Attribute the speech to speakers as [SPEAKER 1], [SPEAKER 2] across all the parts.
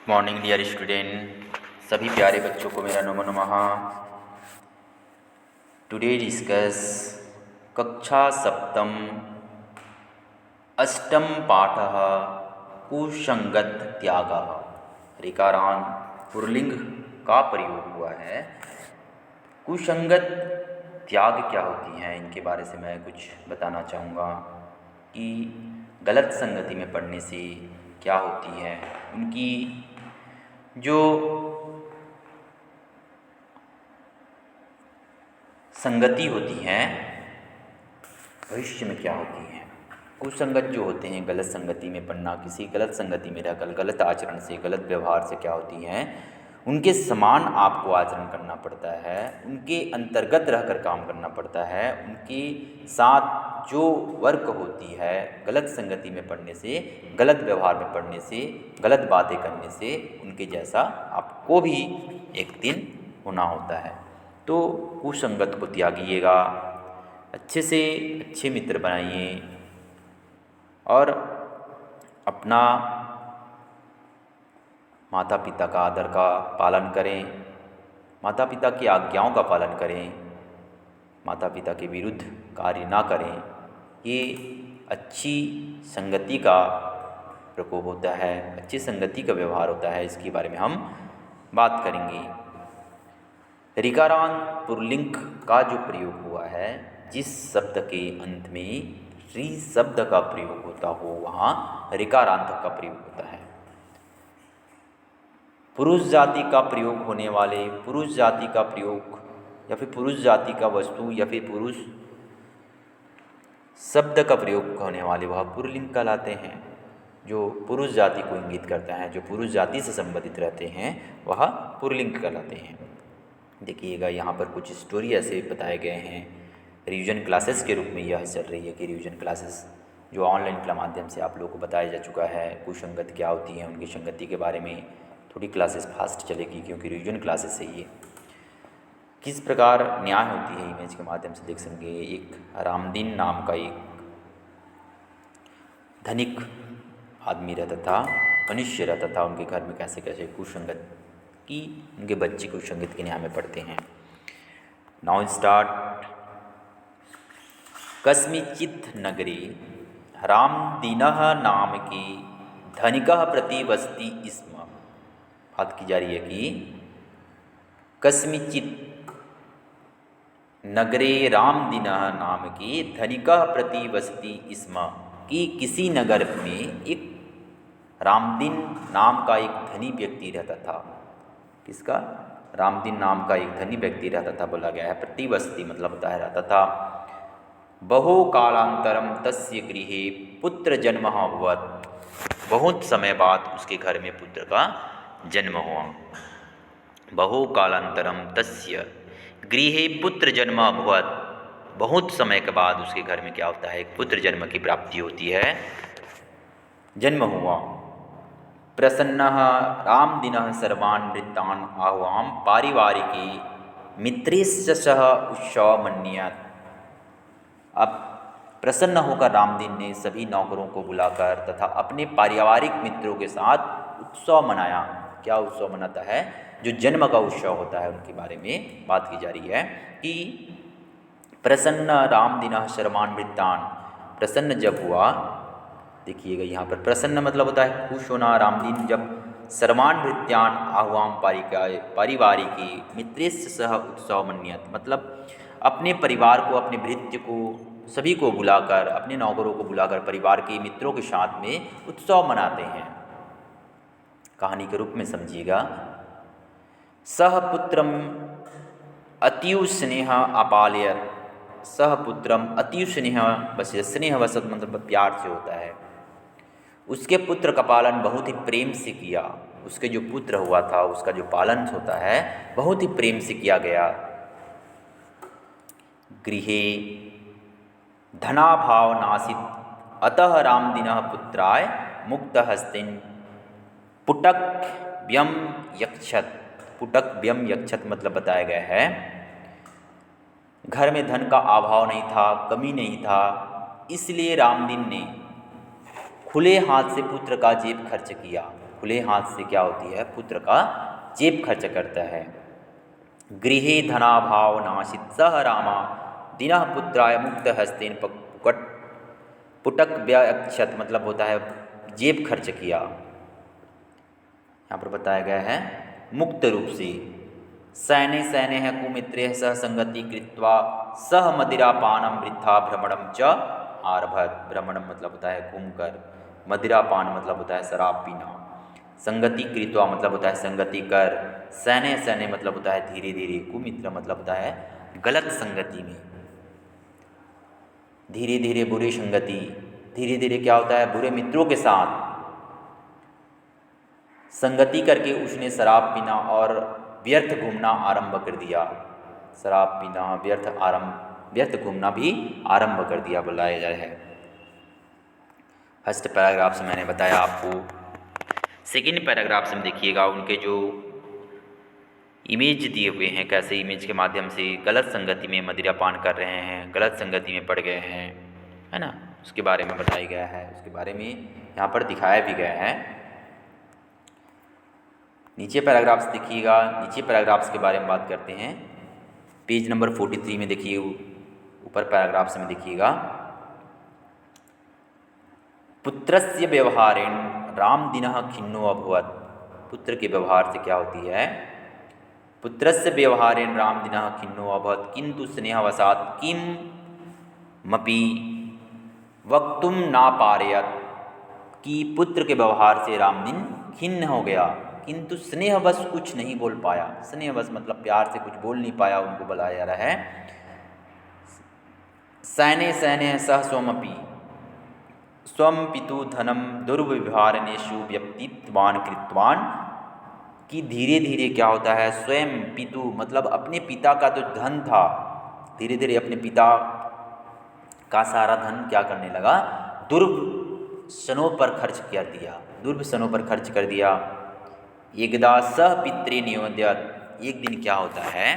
[SPEAKER 1] Morning dear student, सभी प्यारे बच्चों को मेरा नमो नमः। टुडे डिस्कस कक्षा सप्तम अष्टम पाठः कुसंगत त्यागः। ऋकारांत पुल्लिंग का प्रयोग हुआ है। कुसंगत त्याग क्या होती हैं, इनके बारे से मैं कुछ बताना चाहूँगा कि गलत संगति में पढ़ने से क्या होती है, उनकी जो संगति होती हैं भविष्य में क्या होती हैं। कुसंगत जो होते हैं, गलत संगति में पढ़ना, किसी गलत संगति में रहकर गलत आचरण से, गलत व्यवहार से क्या होती हैं, उनके समान आपको आचरण करना पड़ता है, उनके अंतर्गत रहकर काम करना पड़ता है। उनके साथ जो वर्क होती है, गलत संगति में पढ़ने से, गलत व्यवहार में पढ़ने से, गलत बातें करने से, उनके जैसा आपको भी एक दिन होना होता है। तो कुसंगत को त्यागिएगा, अच्छे से अच्छे मित्र बनाइए और अपना माता पिता का आदर का पालन करें, माता पिता की आज्ञाओं का पालन करें, माता पिता के विरुद्ध कार्य ना करें। ये अच्छी संगति का प्रकोप होता है, अच्छी संगति का व्यवहार होता है। इसके बारे में हम बात करेंगे। ऋकारांत पुल्लिंग का जो प्रयोग हुआ है, जिस शब्द के अंत में री शब्द का प्रयोग होता हो वहाँ ऋकारांत का प्रयोग होता है। पुरुष जाति का प्रयोग होने वाले, पुरुष जाति का प्रयोग या फिर पुरुष जाति का वस्तु या फिर पुरुष शब्द का प्रयोग होने वाले वह पुल्लिंग कहलाते हैं। जो पुरुष जाति को इंगित करता है, जो पुरुष जाति से संबंधित रहते हैं, वह पुल्लिंग कहलाते हैं। देखिएगा, यहाँ पर कुछ स्टोरी ऐसे बताए गए हैं। रिवीजन क्लासेस के रूप में यह चल रही है कि रिवीजन क्लासेस जो ऑनलाइन के माध्यम से आप लोगों को बताया जा चुका है, कुसंगत क्या होती है, उनकी संगति के बारे में थोड़ी क्लासेस फास्ट चलेगी, क्योंकि रिवीजन क्लासेस है ये। किस प्रकार न्याय होती है, इमेज के माध्यम से देख सकेंगे। एक रामदीन नाम का एक धनिक आदमी रहता था, मनुष्य रहता था। उनके घर में कैसे कैसे कुसंगत की, उनके बच्चे कुसंगत के न्याय में पढ़ते हैं। Now start. कस्मिचित् नगरे रामदीनः नाम के धनिकः प्रतिवसति स्म। बात की जा रही है कि कस्मिचित् नगरे रामदीनः नाम के धनिकः प्रतिवसति स्म, कि किसी नगर में एक रामदीन नाम का एक धनी व्यक्ति रहता था। किसका? रामदीन नाम का एक धनी व्यक्ति रहता था, बोला गया है। प्रतिवसति मतलब होता है रहता था। बहु कालांतरम तस्य गृहे पुत्र जन्म अभवत्। बहुत समय बाद उसके घर में पुत्र का जन्म हुआ। बहु कालांतरम तस्य गृहे पुत्र जन्म अभवत्। बहुत समय के बाद उसके घर में क्या होता है, एक पुत्र जन्म की प्राप्ति होती है, जन्म हुआ। प्रसन्नः रामदीनः सर्वान् वृत्तान् आह्वां पारिवारिके मित्रैश्च सह उत्सव मन्यत्। अब प्रसन्न होकर रामदीन ने सभी नौकरों को बुलाकर तथा अपने पारिवारिक मित्रों के साथ उत्सव मनाया। क्या उत्सव मनाता है? जो जन्म का उत्सव होता है, उनके बारे में बात की जा रही है कि प्रसन्न रामदीनः सर्वान् वृत्तान्। प्रसन्न जब हुआ, देखिएगा यहाँ पर प्रसन्न मतलब होता है खुश होना। रामदीन जब सर्वान् भृत्यान् आह्वां पारिवारिके मित्रैश्च सह उत्सव मन्यत्, मतलब अपने परिवार को, अपने भृत्य को, सभी को बुलाकर, अपने नौकरों को बुलाकर परिवार के मित्रों के साथ में उत्सव मनाते हैं। कहानी के रूप में समझिएगा। सह पुत्रम अतीव स्नेह अपालयत्। सह पुत्रम अतीव स्नेह वसत। स्नेह वसत मतलब प्यार से होता है। उसके पुत्र का पालन बहुत ही प्रेम से किया। उसके जो पुत्र हुआ था, उसका जो पालन होता है बहुत ही प्रेम से किया गया। गृहे धनाभाव नासित अतः रामदीनः पुत्राय मुक्तहस्तिन् पुटक व्यम यक्षत। पुटक व्यम यक्षत मतलब बताया गया है, घर में धन का अभाव नहीं था, कमी नहीं था, इसलिए रामदीन ने खुले हाथ से पुत्र का जेब खर्च किया। खुले हाथ से क्या होती है, पुत्र का जेब खर्च करता है। गृहे धनाभाव नाशित सह रामा दिनः पुत्राय मुक्त हस्तेन पुकट पुटक व्यक्षत, मतलब होता है जेब खर्च किया। यहाँ पर बताया गया है मुक्त रूप से। सैने सैने है कुमित्रे सह संगति कृत्वा सह मदिरापानम वृद्धा भ्रमणम च आरभत। भ्रमणम मतलब होता है घूमकर, मदिरापान मतलब होता है शराब पीना, संगति कृत्वा मतलब होता है संगति कर, सैने सैने मतलब होता है धीरे धीरे, कुमित्र मतलब होता है गलत संगति में, धीरे धीरे बुरी संगति, धीरे धीरे क्या होता है बुरे मित्रों के साथ संगति करके उसने शराब पीना और व्यर्थ घूमना आरंभ कर दिया। शराब पीना, व्यर्थ घूमना भी आरंभ कर दिया बुलाया जाए है। फर्स्ट पैराग्राफ से मैंने बताया आपको। सेकेंड पैराग्राफ से हम देखिएगा उनके जो इमेज दिए हुए हैं, कैसे इमेज के माध्यम से गलत संगति में मदिरापान कर रहे हैं, गलत संगति में पड़ गए हैं, है ना, उसके बारे में बताया गया है, उसके बारे में यहाँ पर दिखाया भी गया है। नीचे पैराग्राफ्स देखिएगा, नीचे पैराग्राफ्स के बारे में बात करते हैं। पेज नंबर 43 में देखिए, ऊपर पैराग्राफ्स में देखिएगा। पुत्रस्य व्यवहारेण राम दिनः खिन्नो अभवत्। पुत्र के व्यवहार से क्या होती है, पुत्रस्य व्यवहारेण राम दिनः खिन्नो अभवत् किंतु स्नेहवशात् किम मपि वक्तुम ना पारयत्। कि पुत्र के व्यवहार से रामदिन खिन्न हो गया, किंतु स्नेहवश कुछ नहीं बोल पाया। स्नेहवश मतलब प्यार से कुछ बोल नहीं पाया, उनको बुलाया जा रहा है। सैने सैने सह स्वमपि स्वम पितु धनम दुर्व्यवहारेषु व्यक्तित्वान कृतवान। कि धीरे धीरे क्या होता है, स्वयं पितु मतलब अपने पिता का जो धन था, धीरे धीरे अपने पिता का सारा धन क्या करने लगा, दुर्व्यसनों पर खर्च कर दिया, दुर्व्यसनों पर खर्च कर दिया। एकदा सह पित्रे निवेदयत्। एक दिन क्या होता है,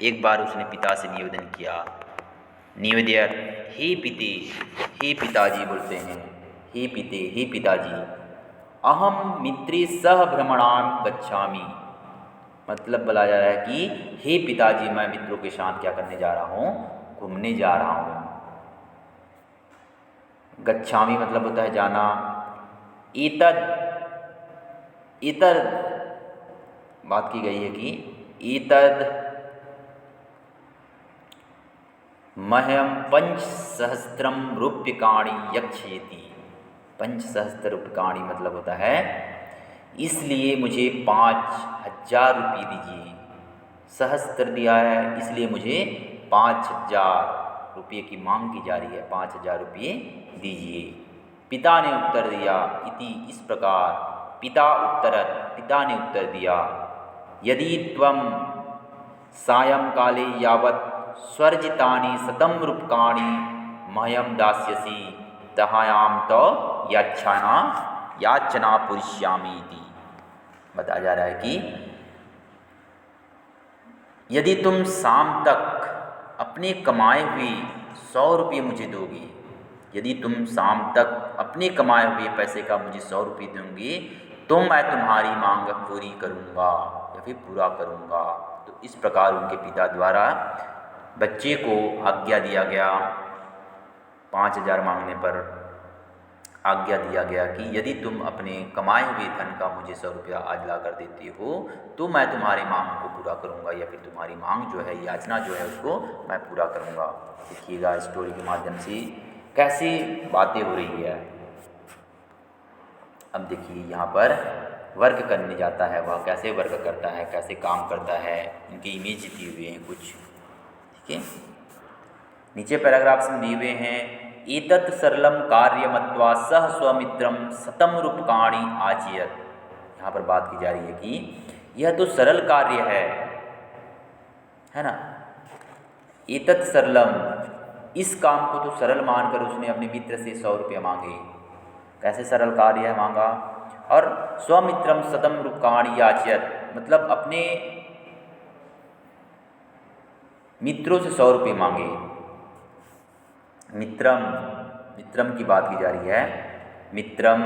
[SPEAKER 1] एक बार उसने पिता से निवेदन किया, निवेदयत् हे पिते, हे पिताजी बोलते हैं, हे पिते, हे पिताजी, अहम मित्रे सह भ्रमणाम गच्छामि। मतलब बोला जा रहा है कि हे पिताजी, मैं मित्रों के साथ क्या करने जा रहा हूँ, घूमने जा रहा हूँ। गच्छामि मतलब होता है जाना। इतर बात की गई है कि एतद मह्यम 5,000 रूप्यकाणि यक्षेति। 5,000 रूप्यकाणि मतलब होता है इसलिए मुझे 5,000 रुपये दीजिए। सहस्त्र दिया है इसलिए मुझे 5,000 रुपये की मांग की जा रही है, 5,000 रुपये दीजिए। पिता ने उत्तर दिया, इति इस प्रकार, पिता ने उत्तर दिया, यदि त्वं सायंकाले यावत् स्वर्जितानि 100 रूप्यकाणि मह्यं दास्यसि तहायां तो याचना पुरिष्यामि इति। बताया जा रहा है कि यदि तुम शाम तक अपने कमाए हुए 100 रुपये मुझे दोगे, यदि तुम शाम तक अपने कमाए हुए पैसे का मुझे 100 रुपये दोगे तो मैं तुम्हारी मांग पूरी करूँगा या फिर पूरा करूँगा। तो इस प्रकार उनके पिता द्वारा बच्चे को आज्ञा दिया गया, 5,000 मांगने पर आज्ञा दिया गया कि यदि तुम अपने कमाए हुए धन का मुझे 100 रुपया आज ला कर देते हो तो मैं तुम्हारी मांग को पूरा करूँगा, या फिर तुम्हारी मांग जो है, याचना जो है, उसको मैं पूरा करूँगा। देखिएगा स्टोरी के माध्यम से कैसी बातें हो रही है। अब देखिए यहाँ पर वर्क करने जाता है, वह कैसे वर्क करता है, कैसे काम करता है, इनकी इमेज दी हुए हैं कुछ, ठीक है। नीचे पैराग्राफ्स में दिए हुए हैं, एतत् सरलम कार्य मत्वा सह स्वमित्रम 100 रूप्यकाणि आचयत। यहाँ पर बात की जा रही है कि यह तो सरल कार्य है ना। एतत् सरलम, इस काम को तो सरल मानकर उसने अपने मित्र से 100 रुपये मांगे। कैसे सरल कार्य है, मांगा। और स्वमित्रम 100 रूप्यकाणि याचयत मतलब अपने मित्रों से 100 रुपये मांगे। मित्रम की बात की जा रही है। मित्रम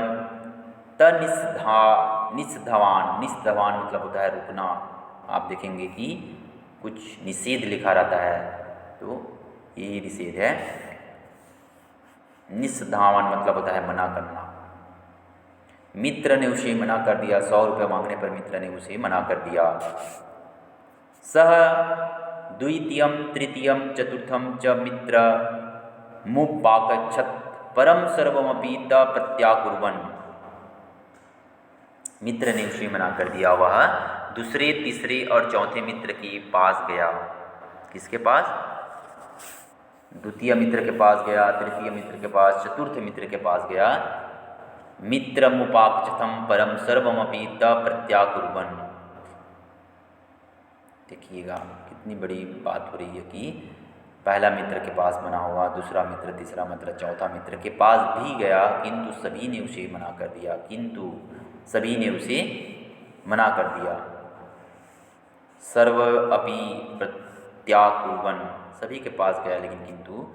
[SPEAKER 1] निषधवान। निषधवान मतलब होता है रुकना। आप देखेंगे कि कुछ निषेध लिखा रहता है, तो ये निषेध है। निषधावान मतलब होता है मना करना। मित्र ने उसे मना कर दिया, 100 रुपये मांगने पर मित्र ने उसे मना कर दिया। सह द्वितीयम तृतीयम चतुर्थम च मित्र मुपागच्छत् परम सर्वमपि त प्रत्याकुर्वन्। मित्र ने उसे मना कर दिया, वह दूसरे तीसरे और चौथे मित्र के पास गया। किसके पास? द्वितीय मित्र के पास गया, तृतीय मित्र के पास, चतुर्थ मित्र के पास गया। मित्रमुपागच्छतं परम सर्वमपि त प्रत्याकुर्वन्। देखिएगा कितनी बड़ी बात हो रही है कि पहला मित्र के पास मना हुआ, दूसरा मित्र, तीसरा मित्र, चौथा मित्र के पास भी गया, किंतु सभी ने उसे मना कर दिया। किंतु सभी ने उसे मना कर दिया। सर्व अपि प्रत्याकुर्वन्, सभी के पास गया लेकिन किंतु,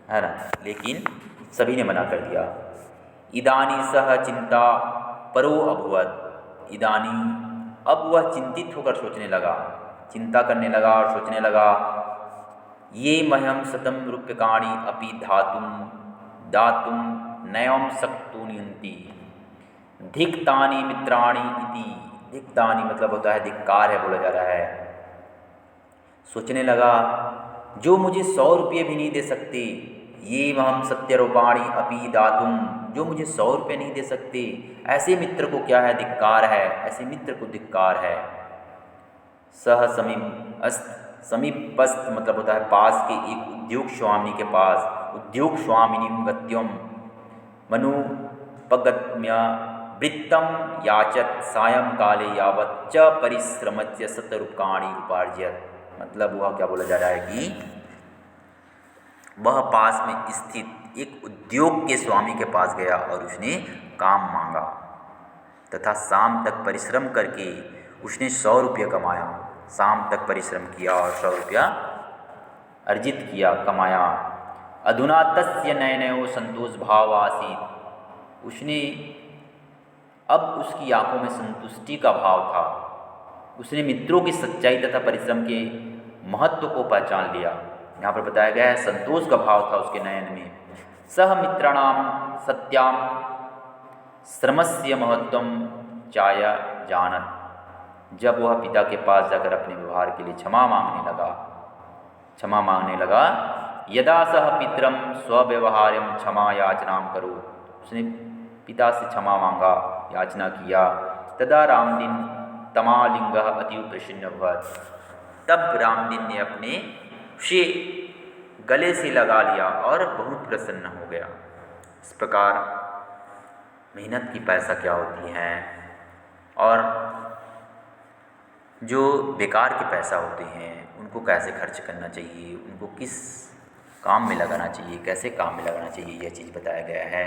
[SPEAKER 1] है ना, लेकिन सभी ने मना कर दिया। इदानी सह चिंता परो अभवत्। इदानी, अब वह चिंतित होकर सोचने लगा, चिंता करने लगा और सोचने लगा। ये मह्यम शतं रूप्यकाणि अपि दातुं नयं शक्नुवन्ति धिक्तानि मित्राणि इति। धिक्तानि मतलब होता है धिक्कार है, बोला जा रहा है। सोचने लगा, जो मुझे 100 रुपये भी नहीं दे सकते, ये महम सत्यरूपाणि अपि दातुम, जो मुझे 100 रुपये नहीं दे सकते, ऐसे मित्र को क्या है? धिक्कार है, ऐसे मित्र को धिक्कार है। सह समीपस्थ मतलब होता है पास के एक उद्योग स्वामी के पास, उद्योग स्वामिनीं गत्यम मनुपगम्य वृत्तम याचत सायंकाले यावत् च परिश्रमस्य शतरूप्यकाणि उपार्जयत्। मतलब वह क्या बोला जा रहा है कि वह पास में स्थित एक उद्योग के स्वामी के पास गया और उसने काम मांगा तथा शाम तक परिश्रम करके उसने 100 रुपये कमाया। शाम तक परिश्रम किया और 100 रुपया अर्जित किया, कमाया। अधुना तस्य नयनयो संतोष भाव आसीत्। उसने, अब उसकी आंखों में संतुष्टि का भाव था। उसने मित्रों की सच्चाई तथा परिश्रम के महत्व को पहचान लिया। यहाँ पर बताया गया है संतोष का भाव था उसके नयन में। सह मित्राणाम सत्याम श्रमस्य महत्वम चाया जानत। जब वह पिता के पास जाकर अपने व्यवहार के लिए क्षमा मांगने लगा, यदा सह पितरम स्वव्यवहार्यम क्षमा याचनाम करो। उसने पिता से क्षमा मांगा, याचना किया। तदा रामदीन तमालिंग अतीव प्रसन्न भवत्। तब रामदीन ने अपने उसे गले से लगा लिया और बहुत प्रसन्न हो गया। इस प्रकार मेहनत की पैसा क्या होती है और जो बेकार के पैसा होते हैं उनको कैसे खर्च करना चाहिए, उनको किस काम में लगाना चाहिए, कैसे काम में लगाना चाहिए, यह चीज़ बताया गया है।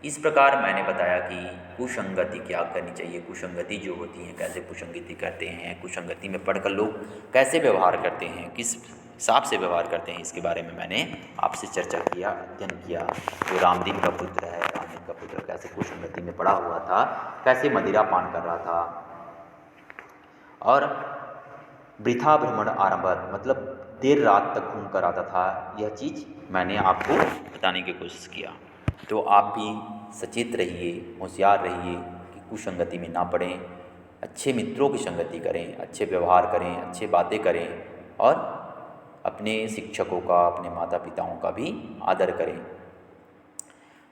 [SPEAKER 1] इस प्रकार मैंने बताया कि कुसंगति क्या करनी चाहिए, कुसंगति जो होती है कैसे कुसंगति करते हैं, कुसंगति में पढ़कर लोग कैसे व्यवहार करते हैं, किस हिसाब से व्यवहार करते हैं, इसके बारे में मैंने आपसे चर्चा किया, अध्ययन किया। जो रामदीन का पुत्र है, रामदीन का पुत्र कैसे कुसंगति में पड़ा हुआ था, कैसे मदिरा पान कर रहा था और वृथा भ्रमण आरंभत मतलब देर रात तक घूम कर आता था। यह चीज़ मैंने आपको बताने की कोशिश किया। तो आप भी सचेत रहिए, होशियार रहिए कि कुसंगति में ना पड़ें, अच्छे मित्रों की संगति करें, अच्छे व्यवहार करें, अच्छे बातें करें और अपने शिक्षकों का, अपने माता पिताओं का भी आदर करें।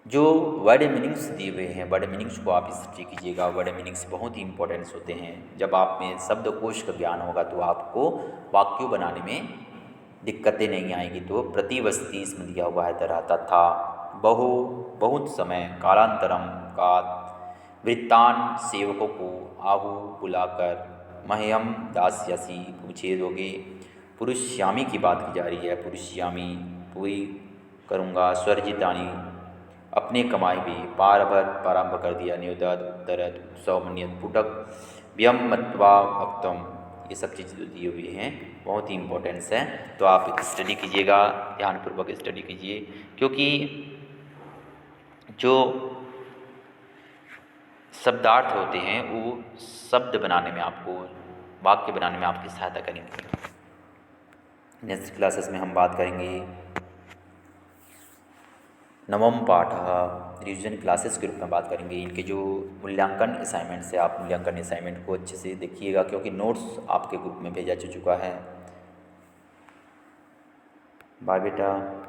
[SPEAKER 1] जो वर्ड मीनिंग्स दिए हुए हैं, वर्ड मीनिंग्स को आप स्टडी कीजिएगा। वर्ड मीनिंग्स बहुत ही इंपॉर्टेंस होते हैं। जब आप में शब्दकोश का ज्ञान होगा तो आपको वाक्यों बनाने में दिक्कतें नहीं आएगी। तो प्रतिवस्ती इसमें दिया हुआ है तरह तथा बहुत समय कालांतरम का वृत्तान सेवकों को आहु बुलाकर मह्यम दास्यसी पूछे दोगे। पुरुष्यामी की बात की जा रही है। पुरुष्यामी पूरी करूँगा। स्वर्जितानी अपने कमाई भी प्रारंभ कर दिया। न्योदत उत्तरत सौमन्यत पुटक व्यम मत्वा भक्तम, ये सब चीज़ें दी हुई हैं, बहुत ही इम्पोर्टेंस है। तो आप स्टडी कीजिएगा, ध्यानपूर्वक स्टडी कीजिए, क्योंकि जो शब्दार्थ होते हैं वो शब्द बनाने में आपको, वाक्य बनाने में आपकी सहायता करेंगे। नेक्स्ट क्लासेस में हम बात करेंगे नवम पाठ रिवीजन क्लासेस के रूप में बात करेंगे। इनके जो मूल्यांकन असाइनमेंट्स है, आप मूल्यांकन असाइनमेंट को अच्छे से देखिएगा क्योंकि नोट्स आपके ग्रुप में भेजा जा चुका है। बाय बेटा।